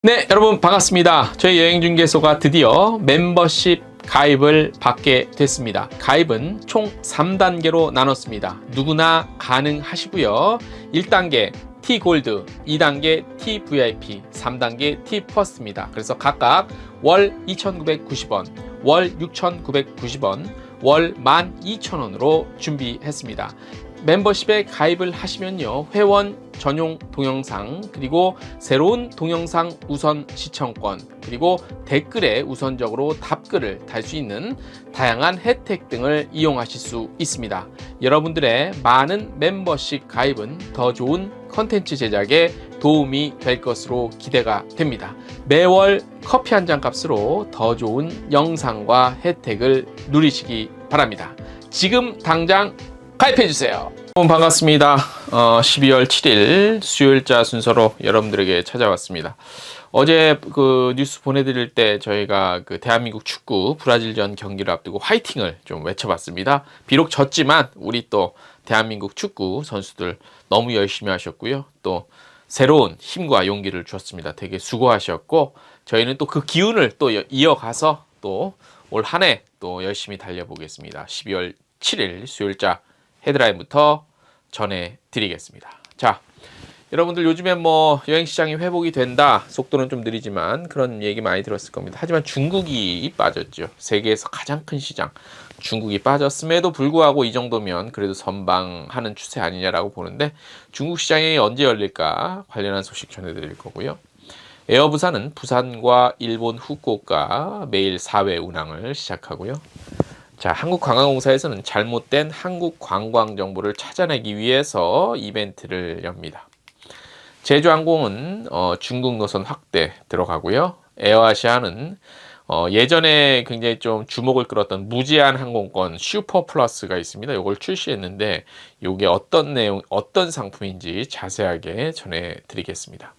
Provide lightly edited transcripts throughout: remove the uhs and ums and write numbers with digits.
네, 여러분 반갑습니다. 저희 여행중개소가 드디어 멤버십 가입을 받게 됐습니다. 가입은 총 3단계로 나눴습니다. 누구나 가능하시고요. 1단계 T골드, 2단계 TVIP, 3단계 T퍼스트입니다. 그래서 각각 월 2,990원, 월 6,990원, 월 12,000원으로 준비했습니다. 멤버십에 가입을 하시면요, 회원 전용 동영상, 그리고 새로운 동영상 우선 시청권, 그리고 댓글에 우선적으로 답글을 달 수 있는 다양한 혜택 등을 이용하실 수 있습니다. 여러분들의 많은 멤버십 가입은 더 좋은 컨텐츠 제작에 도움이 될 것으로 기대가 됩니다. 매월 커피 한 잔 값으로 더 좋은 영상과 혜택을 누리시기 바랍니다. 지금 당장 가입해주세요. 여러분 반갑습니다. 12월 7일 수요일자 순서로 여러분들에게 찾아왔습니다. 어제 그 뉴스 보내드릴 때 저희가 그 대한민국 축구 브라질전 경기를 앞두고 화이팅을 좀 외쳐봤습니다. 비록 졌지만 우리 또 대한민국 축구 선수들 너무 열심히 하셨고요. 또 새로운 힘과 용기를 주었습니다. 되게 수고하셨고, 저희는 또 그 기운을 또 이어가서 또 올 한 해 또 열심히 달려보겠습니다. 12월 7일 수요일자 헤드라인부터 전해드리겠습니다. 자, 여러분들 요즘에 뭐 여행시장이 회복이 된다, 속도는 좀 느리지만 그런 얘기 많이 들었을 겁니다. 하지만 중국이 빠졌죠. 세계에서 가장 큰 시장 중국이 빠졌음에도 불구하고 이 정도면 그래도 선방하는 추세 아니냐라고 보는데, 중국 시장이 언제 열릴까 관련한 소식 전해드릴 거고요. 에어부산은 부산과 일본 후쿠오카 매일 4회 운항을 시작하고요. 자, 한국관광공사에서는 잘못된 한국 관광 정보를 찾아내기 위해서 이벤트를 엽니다. 제주항공은 중국 노선 확대 들어가고요. 에어아시아는 예전에 굉장히 좀 주목을 끌었던 무제한 항공권 슈퍼 플러스가 있습니다. 이걸 출시했는데 이게 어떤 내용, 어떤 상품인지 자세하게 전해드리겠습니다.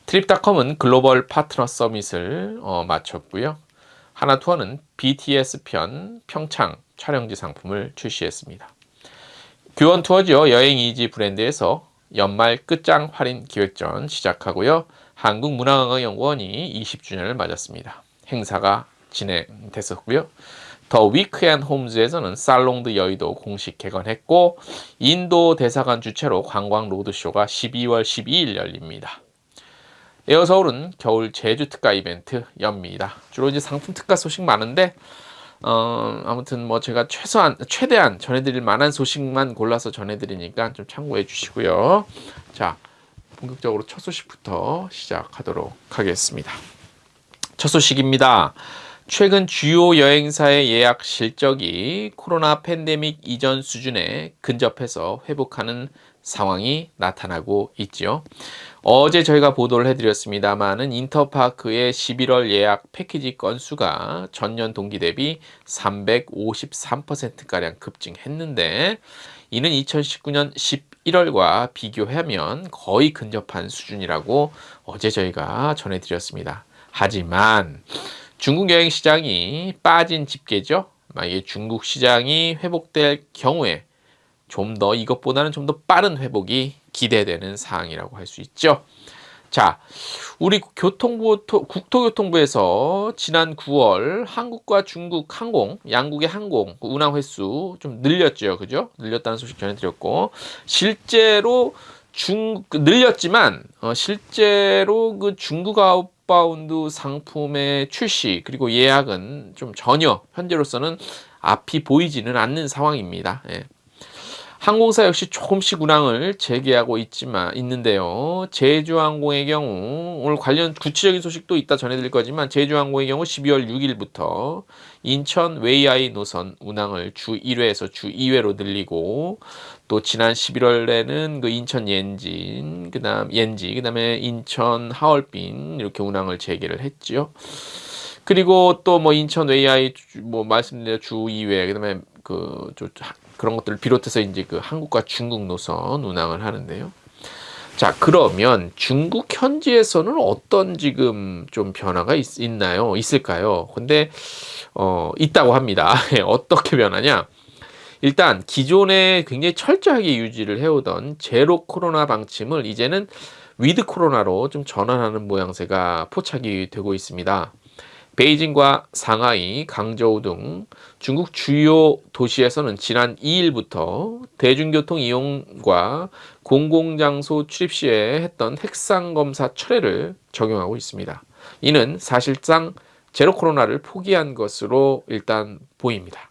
트립닷컴은 글로벌 파트너 서밋을 마쳤고요. 하나투어는 BTS 편 평창 촬영지 상품을 출시했습니다. 교원투어죠. 여행이지 브랜드에서 연말 끝장 할인 기획전 시작하고요. 한국문화관광연구원이 20주년을 맞았습니다. 행사가 진행됐었고요. 더 위크앤홈즈에서는 살롱드 여의도 공식 개관했고, 인도 대사관 주최로 관광 로드쇼가 12월 12일 열립니다. 에어서울은 겨울 제주 특가 이벤트 엽니다. 주로 이제 상품 특가 소식 많은데 아무튼 뭐 제가 최대한 전해드릴 만한 소식만 골라서 전해드리니까 좀 참고해 주시고요. 자, 본격적으로 첫 소식부터 시작하도록 하겠습니다. 첫 소식입니다. 최근 주요 여행사의 예약 실적이 코로나 팬데믹 이전 수준에 근접해서 회복하는 상황이 나타나고 있죠. 어제 저희가 보도를 해드렸습니다만은 인터파크의 11월 예약 패키지 건수가 전년 동기 대비 353%가량 급증했는데, 이는 2019년 11월과 비교하면 거의 근접한 수준이라고 어제 저희가 전해드렸습니다. 하지만 중국 여행 시장이 빠진 집계죠. 만약에 중국 시장이 회복될 경우에 이것보다는 좀 더 빠른 회복이 기대되는 사항이라고 할 수 있죠. 자, 우리 국토교통부에서 지난 9월 한국과 중국 항공, 양국의 항공 운항 횟수 좀 늘렸죠. 그죠? 늘렸다는 소식 전해드렸고, 실제로 늘렸지만, 실제로 그 중국 아웃바운드 상품의 출시, 그리고 예약은 좀 전혀 현재로서는 앞이 보이지는 않는 상황입니다. 예. 항공사 역시 조금씩 운항을 재개하고 있는데요. 제주항공의 경우, 오늘 관련 구체적인 소식도 이따 전해드릴 거지만, 제주항공의 경우 12월 6일부터 인천 웨이아이 노선 운항을 주 1회에서 주 2회로 늘리고, 또 지난 11월에는 그 인천 옌지, 그다음에 인천 하얼빈 이렇게 운항을 재개를 했죠. 그리고 또 뭐 인천 웨이아이 말씀드린 주 2회, 그다음에 그런 것들을 비롯해서 이제 그 한국과 중국 노선 운항을 하는데요. 자, 그러면 중국 현지에서는 어떤 지금 좀 변화가 있을까요? 근데 있다고 합니다. 어떻게 변하냐? 일단 기존에 굉장히 철저하게 유지를 해오던 제로 코로나 방침을 이제는 위드 코로나로 좀 전환하는 모양새가 포착이 되고 있습니다. 베이징과 상하이, 강저우 등 중국 주요 도시에서는 지난 2일부터 대중교통 이용과 공공장소 출입 시에 했던 핵상 검사 철회를 적용하고 있습니다. 이는 사실상 제로 코로나를 포기한 것으로 일단 보입니다.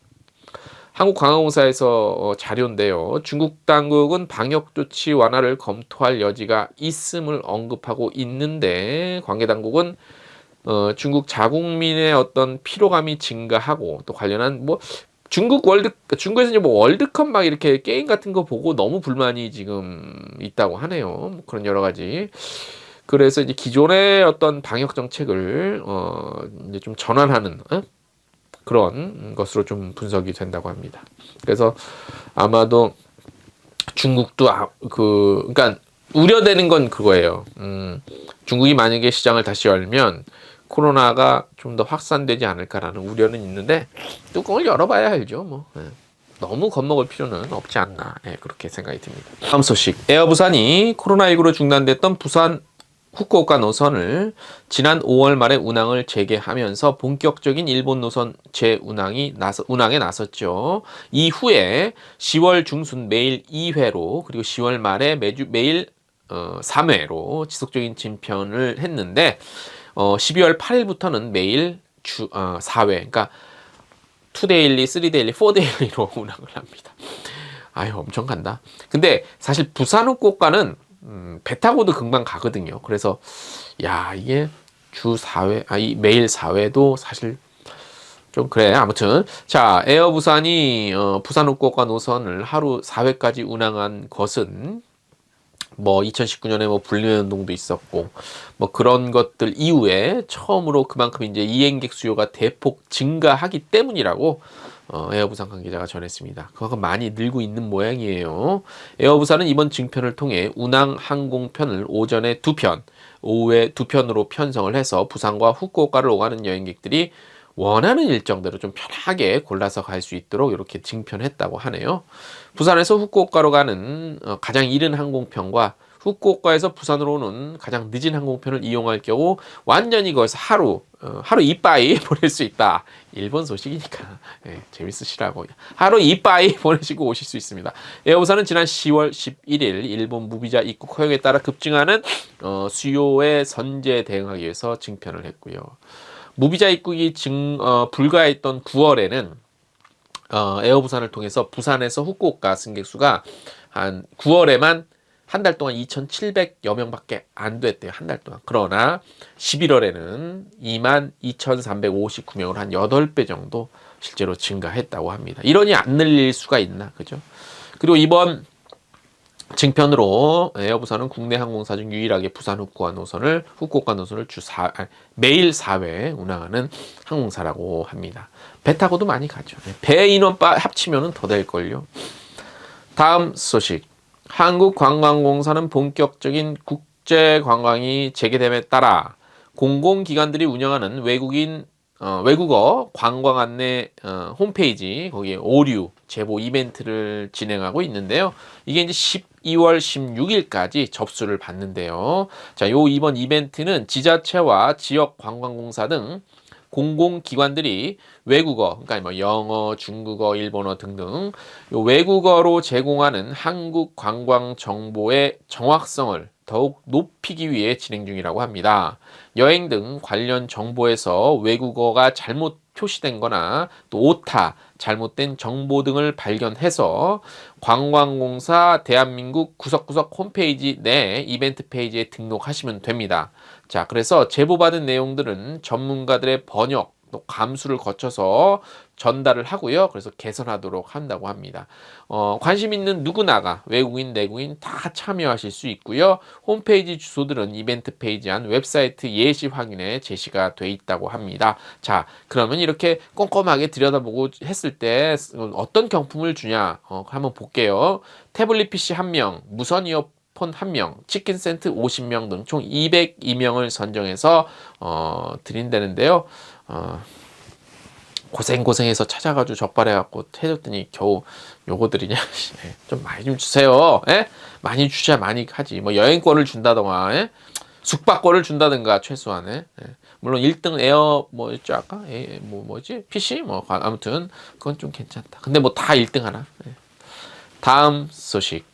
한국관광공사에서 자료인데요. 중국 당국은 방역조치 완화를 검토할 여지가 있음을 언급하고 있는데 관계 당국은 중국 자국민의 어떤 피로감이 증가하고 또 관련한 뭐 중국에서 이제 뭐 월드컵 막 이렇게 게임 같은 거 보고 너무 불만이 지금 있다고 하네요. 뭐 그런 여러 가지. 그래서 이제 기존의 어떤 방역 정책을 이제 좀 전환하는 그런 것으로 좀 분석이 된다고 합니다. 그래서 아마도 중국도 그러니까 우려되는 건 그거예요. 중국이 만약에 시장을 다시 열면 코로나가 좀 더 확산되지 않을까라는 우려는 있는데 뚜껑을 열어봐야 알죠. 뭐 너무 겁먹을 필요는 없지 않나 그렇게 생각이 듭니다. 다음 소식. 에어부산이 코로나19로 중단됐던 부산 후쿠오카 노선을 지난 5월 말에 운항을 재개하면서 본격적인 일본 노선 재운항에 나섰죠. 이후에 10월 중순 매일 2회로 그리고 10월 말에 매일 3회로 지속적인 진편을 했는데 12월 8일부터는 매일 4회, 그러니까 2데일리, 3데일리, 4데일리로 운항을 합니다. 아유, 엄청 간다. 근데 사실 부산 후쿠오카는 배 타고도 금방 가거든요. 그래서 이게 주 4회, 매일 4회도 사실 좀 그래. 아무튼 자, 에어부산이 부산 후쿠오카 노선을 하루 4회까지 운항한 것은 뭐 2019년에 뭐 불륜운동도 있었고 뭐 그런 것들 이후에 처음으로 그만큼 이제 이행객 수요가 대폭 증가하기 때문이라고 에어부산 관계자가 전했습니다. 그거 많이 늘고 있는 모양이에요. 에어부산은 이번 증편을 통해 운항 항공편을 오전에 2편, 오후에 2편으로 편성을 해서 부산과 후쿠오카를 오가는 여행객들이 원하는 일정대로 좀 편하게 골라서 갈 수 있도록 이렇게 증편했다고 하네요. 부산에서 후쿠오카로 가는 가장 이른 항공편과 후쿠오카에서 부산으로 오는 가장 늦은 항공편을 이용할 경우 완전히 거기서 하루 이빠이 보낼 수 있다. 일본 소식이니까 재밌으시라고 하루 이빠이 보내시고 오실 수 있습니다. 에어부산은 지난 10월 11일 일본 무비자 입국 허용에 따라 급증하는 수요에 선제 대응하기 위해서 증편을 했고요. 무비자 입국이 불가했던 9월에는 에어부산을 통해서 부산에서 후쿠오카 승객 수가 한 9월에만 한 달 동안 2,700여 명밖에 안 됐대요. 한 달 동안. 그러나 11월에는 22,359명으로 한 8배 정도 실제로 증가했다고 합니다. 이러니 안 늘릴 수가 있나, 그죠? 그리고 이번 증편으로 에어부산은 국내 항공사 중 유일하게 부산 후쿠오카 노선을 매일 4회 운항하는 항공사라고 합니다. 배 타고도 많이 가죠. 배 인원 합치면 더 될걸요. 다음 소식. 한국관광공사는 본격적인 국제관광이 재개됨에 따라 공공기관들이 운영하는 외국어 관광 안내 홈페이지 거기에 오류 제보 이벤트를 진행하고 있는데요. 이게 이제 12월 16일까지 접수를 받는데요. 자, 이번 이벤트는 지자체와 지역 관광공사 등 공공기관들이 외국어, 그러니까 뭐 영어, 중국어, 일본어 등등 외국어로 제공하는 한국 관광 정보의 정확성을 더욱 높이기 위해 진행 중이라고 합니다. 여행 등 관련 정보에서 외국어가 잘못 표시된 거나 또 오타, 잘못된 정보 등을 발견해서 관광공사 대한민국 구석구석 홈페이지 내 이벤트 페이지에 등록하시면 됩니다. 자, 그래서 제보받은 내용들은 전문가들의 번역, 또 감수를 거쳐서 전달을 하고요. 그래서 개선하도록 한다고 합니다. 관심 있는 누구나가 외국인, 내국인 다 참여하실 수 있고요. 홈페이지 주소들은 이벤트 페이지 안 웹사이트 예시 확인에 제시가 돼 있다고 합니다. 자, 그러면 이렇게 꼼꼼하게 들여다보고 했을 때 어떤 경품을 주냐 한번 볼게요. 태블릿 PC 1명, 무선 이어폰 1명, 치킨 세트 50명 등 총 202명을 선정해서 드린다는데요. 고생해서 찾아가지고 적발해갖고 해줬더니 겨우 요거들이냐. 좀 많이 좀 주세요. 예? 많이 주셔야 많이 하지. 뭐 여행권을 준다던가, 예? 숙박권을 준다든가 최소한. 예? 물론 1등 에어 뭐였죠 아까? 뭐지? PC? 뭐 아무튼 그건 좀 괜찮다. 근데 뭐 다 1등 하나. 예. 다음 소식.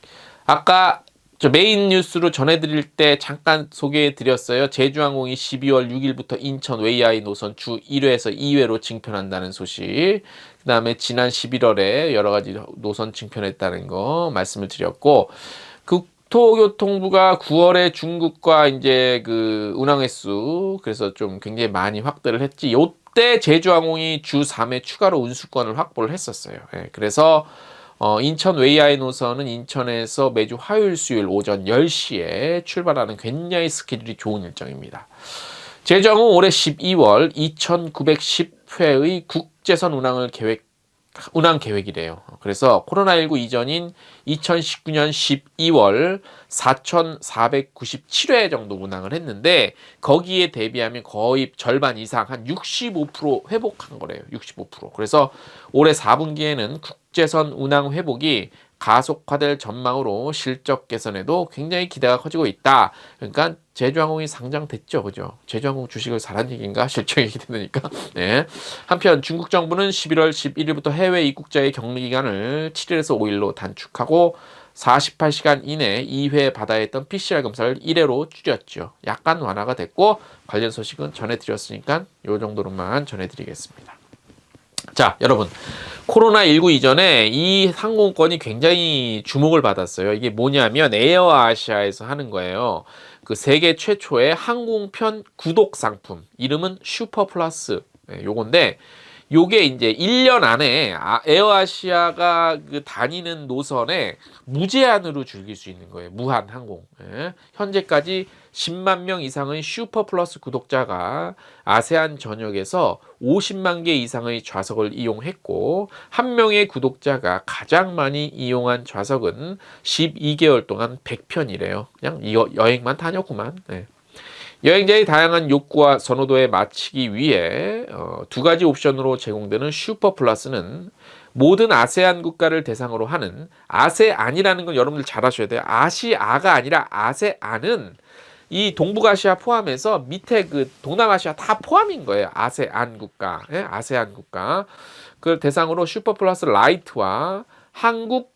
아까 저 메인 뉴스로 전해드릴 때 잠깐 소개해드렸어요. 제주항공이 12월 6일부터 인천 웨이아이 노선 주 1회에서 2회로 증편한다는 소식. 그 다음에 지난 11월에 여러 가지 노선 증편했다는 거 말씀을 드렸고, 국토교통부가 9월에 중국과 이제 그 운항 횟수 그래서 좀 굉장히 많이 확대를 했지. 요때 제주항공이 주 3회 추가로 운수권을 확보를 했었어요. 예, 그래서 인천 웨이아이 노선은 인천에서 매주 화요일 수요일 오전 10시에 출발하는 굉장히 스케줄이 좋은 일정입니다. 제주항공 올해 12월 2910회의 국제선 운항 계획이래요. 그래서 코로나19 이전인 2019년 12월 4,497회 정도 운항을 했는데 거기에 대비하면 거의 절반 이상 한 65% 회복한 거래요. 65%. 그래서 올해 4분기에는 국제선 운항 회복이 가속화될 전망으로 실적 개선에도 굉장히 기대가 커지고 있다. 그러니까 제주항공이 상장됐죠, 그죠? 제주항공 주식을 사란 얘기인가? 실적이 기대되니까. 네. 한편 중국 정부는 11월 11일부터 해외 입국자의 격리 기간을 7일에서 5일로 단축하고 48시간 이내 2회 받아야 했던 PCR 검사를 1회로 줄였죠. 약간 완화가 됐고 관련 소식은 전해드렸으니까 이 정도로만 전해드리겠습니다. 자, 여러분. 코로나19 이전에 이 항공권이 굉장히 주목을 받았어요. 이게 뭐냐면 에어아시아에서 하는 거예요. 그 세계 최초의 항공편 구독 상품. 이름은 슈퍼플러스. 요건데 요게 이제 1년 안에 에어아시아가 그 다니는 노선에 무제한으로 즐길 수 있는 거예요. 무한 항공. 예. 현재까지 10만 명 이상의 슈퍼플러스 구독자가 아세안 전역에서 50만 개 이상의 좌석을 이용했고 한 명의 구독자가 가장 많이 이용한 좌석은 12개월 동안 100편이래요. 그냥 여행만 다녔구만. 예. 여행자의 다양한 욕구와 선호도에 맞추기 위해 두 가지 옵션으로 제공되는 슈퍼플러스는 모든 아세안 국가를 대상으로 하는 아세안이라는 건 여러분들 잘 아셔야 돼요. 아시아가 아니라 아세안은 이 동북아시아 포함해서 밑에 그 동남아시아 다 포함인 거예요. 아세안 국가, 예? 아세안 국가. 그걸 대상으로 슈퍼플러스 라이트와 한국,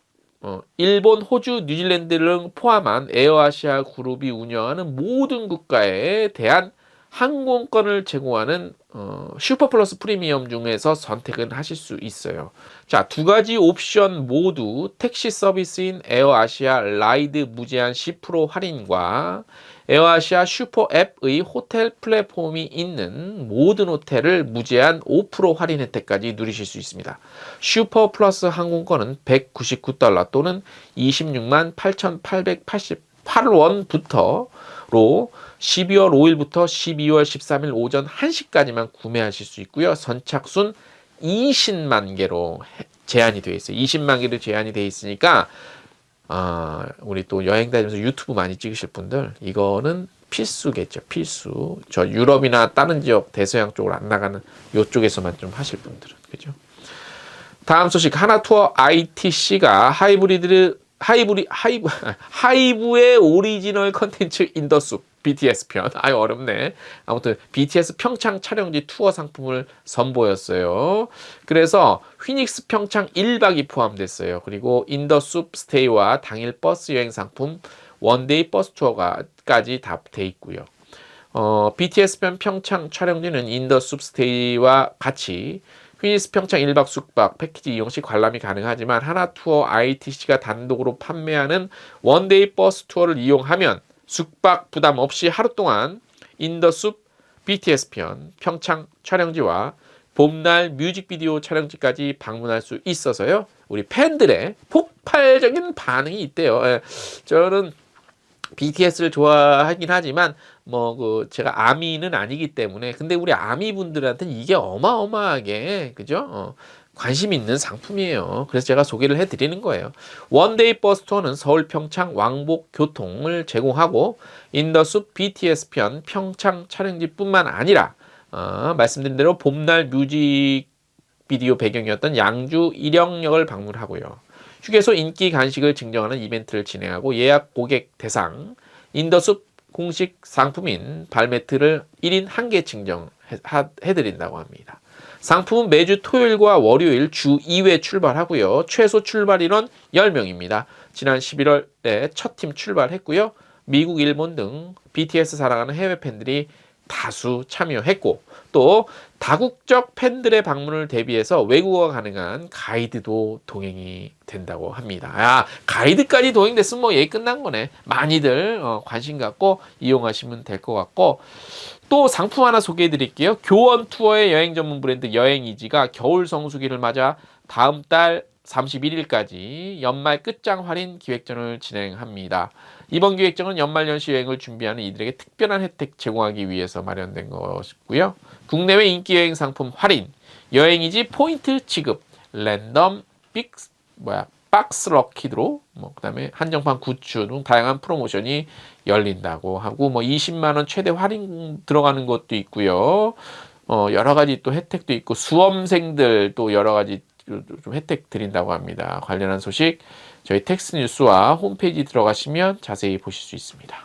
일본, 호주, 뉴질랜드를 포함한 에어아시아 그룹이 운영하는 모든 국가에 대한 항공권을 제공하는 슈퍼플러스 프리미엄 중에서 선택은 하실 수 있어요. 자, 두 가지 옵션 모두 택시 서비스인 에어아시아 라이드 무제한 10% 할인과 에어아시아 슈퍼 앱의 호텔 플랫폼이 있는 모든 호텔을 무제한 5% 할인 혜택까지 누리실 수 있습니다. 슈퍼 플러스 항공권은 $199 또는 26만 8,888원부터로 12월 5일부터 12월 13일 오전 1시까지만 구매하실 수 있고요. 선착순 20만 개로 제한이 되어 있어요. 20만 개로 제한이 되어 있으니까 우리 또 여행 다니면서 유튜브 많이 찍으실 분들 이거는 필수겠죠. 필수. 저 유럽이나 다른 지역 대서양 쪽으로 안 나가는 요쪽에서만 좀 하실 분들은 그죠. 다음 소식 하나투어 ITC가 하이브의 오리지널 컨텐츠 인더숲 BTS 편. 어렵네. 아무튼 BTS 평창 촬영지 투어 상품을 선보였어요. 그래서 휘닉스 평창 1박이 포함됐어요. 그리고 인더숲 스테이와 당일 버스 여행 상품, 원데이 버스 투어까지 다 돼 있고요. BTS 편 평창 촬영지는 인더숲 스테이와 같이 휘닉스 평창 1박 숙박 패키지 이용 시 관람이 가능하지만 하나투어 ITC가 단독으로 판매하는 원데이 버스 투어를 이용하면 숙박 부담 없이 하루 동안 인더숲 BTS 편 평창 촬영지와 봄날 뮤직비디오 촬영지까지 방문할 수 있어서요. 우리 팬들의 폭발적인 반응이 있대요. 저는 BTS를 좋아하긴 하지만 제가 아미는 아니기 때문에 근데 우리 아미 분들한테는 이게 어마어마하게 그죠? 관심 있는 상품이에요. 그래서 제가 소개를 해드리는 거예요. 원데이 버스 투어는 서울 평창 왕복 교통을 제공하고 인더숲 BTS 편 평창 촬영지뿐만 아니라 말씀드린 대로 봄날 뮤직비디오 배경이었던 양주 일영역을 방문하고요. 휴게소 인기 간식을 증정하는 이벤트를 진행하고 예약 고객 대상 인더숲 공식 상품인 발매트를 1인 1개 증정해드린다고 합니다. 상품은 매주 토요일과 월요일 주 2회 출발하고요. 최소 출발 인원 10명입니다. 지난 11월에 첫 팀 출발했고요. 미국, 일본 등 BTS 사랑하는 해외 팬들이 다수 참여했고 또 다국적 팬들의 방문을 대비해서 외국어가 가능한 가이드도 동행이 된다고 합니다. 가이드까지 동행됐으면 뭐 얘기 끝난 거네. 많이들 관심 갖고 이용하시면 될 것 같고 또 상품 하나 소개해 드릴게요. 교원 투어의 여행 전문 브랜드 여행이지가 겨울 성수기를 맞아 다음 달 31일까지 연말 끝장 할인 기획전을 진행합니다. 이번 기획전은 연말연시 여행을 준비하는 이들에게 특별한 혜택 제공하기 위해서 마련된 것이고요. 국내외 인기 여행 상품 할인, 여행이지 포인트 지급, 랜덤 박스 럭키드로, 그다음에 한정판 굿즈 등 다양한 프로모션이 열린다고 하고 20만 원 최대 할인 들어가는 것도 있고요. 여러 가지 또 혜택도 있고 수험생들 또 여러 가지 좀 혜택 드린다고 합니다. 관련한 소식 저희 텍스트 뉴스와 홈페이지 들어가시면 자세히 보실 수 있습니다.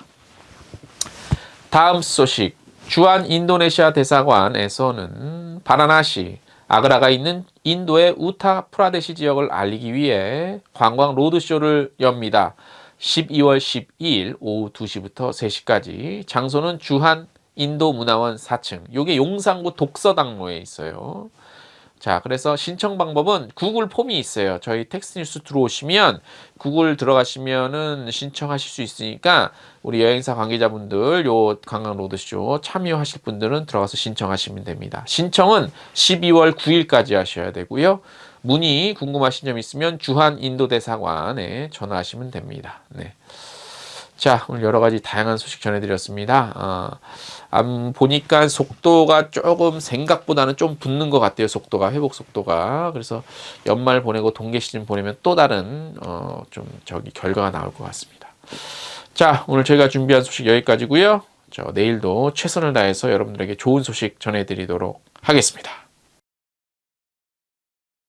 다음 소식, 주한 인도네시아 대사관에서는 바라나시, 아그라가 있는 인도의 우타 프라데시 지역을 알리기 위해 관광 로드쇼를 엽니다. 12월 12일 오후 2시부터 3시까지 장소는 주한 인도문화원 4층, 요게 용산구 독서당로에 있어요. 자, 그래서 신청 방법은 구글 폼이 있어요. 저희 텍스트 뉴스 들어오시면 구글 들어가시면은 신청하실 수 있으니까 우리 여행사 관계자분들 요 관광 로드쇼 참여하실 분들은 들어가서 신청하시면 됩니다. 신청은 12월 9일까지 하셔야 되고요. 문의 궁금하신 점 있으면 주한 인도대사관에 전화하시면 됩니다. 네. 자, 오늘 여러 가지 다양한 소식 전해드렸습니다. 보니까 속도가 조금 생각보다는 좀 붙는 것 같아요. 속도가, 회복 속도가. 그래서 연말 보내고 동계 시즌 보내면 또 다른, 결과가 나올 것 같습니다. 자, 오늘 저희가 준비한 소식 여기까지고요. 내일도 최선을 다해서 여러분들에게 좋은 소식 전해드리도록 하겠습니다.